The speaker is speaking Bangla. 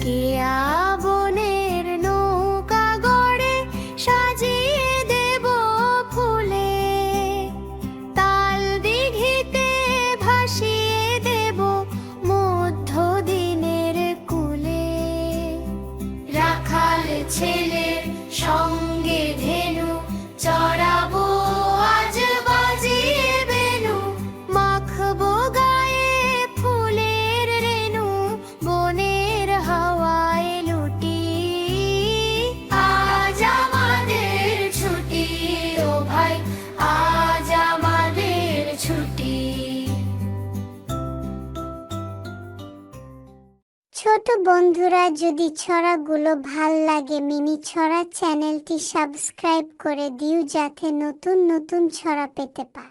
কেয়া বনের নৌকা গড়ে সাজিয়ে দেব ফুলে, তাল দিঘিতে ভাসিয়ে দেব মধ্য দিনের কূলে। রাখাল ছেলের সঙ্গে ধেনু চড়াবো আজ বাজিয়ে বেনু, মাখবো গায়ে ফুলের রেণু, বনের হাওয়ায় লুটি। আজ আমাদের ছুটি ও ভাই, আজ আমাদের ছুটি। ছোট বন্ধুরা, যদি ছড়াগুলো ভাল লাগে মিনি ছড়া চ্যানেলটি সাবস্ক্রাইব করে দিও, যাতে নতুন নতুন ছড়া পেতে পার।